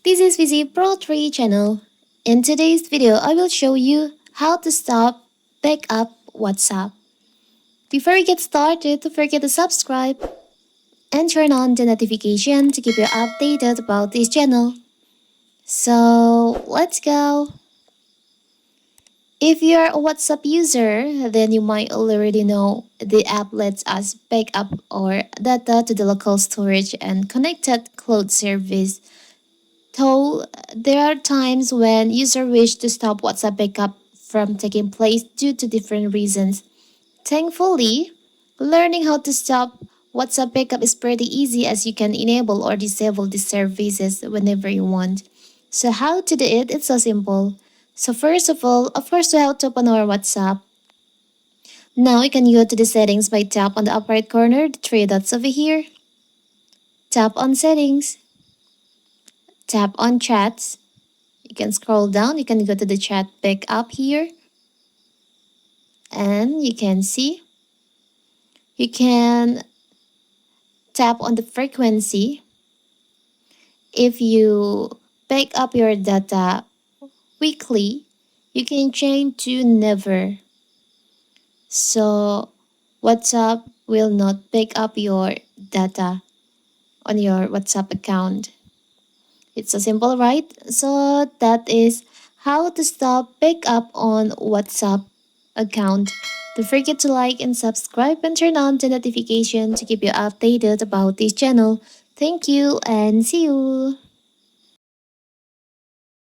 This is Vizi Pro 3 channel. In today's video, I will show you how to stop backup WhatsApp. Before we get started, don't forget to subscribe and turn on the notification to keep you updated about this channel. So let's go. If you're a WhatsApp user, then you might already know the app lets us back up our data to the local storage and connected cloud service. Though there are times when users wish to stop WhatsApp backup from taking place due to different reasons. Thankfully, learning how to stop WhatsApp backup is pretty easy as you can enable or disable these services whenever you want. So how to do it? It's so simple. So first of all, of course, we have to open our WhatsApp. Now you can go to the settings by tap on the upper right corner, the three dots over here. Tap on settings. Tap on chats. You can scroll down, you can go to the chat backup here. And you can see, you can tap on the frequency. If you back up your data weekly, you can change to never. So WhatsApp will not back up your data on your WhatsApp account. It's so simple, right? So that is how to stop backup on WhatsApp account. Don't forget to like and subscribe and turn on the notification to keep you updated about this channel. Thank you and see you.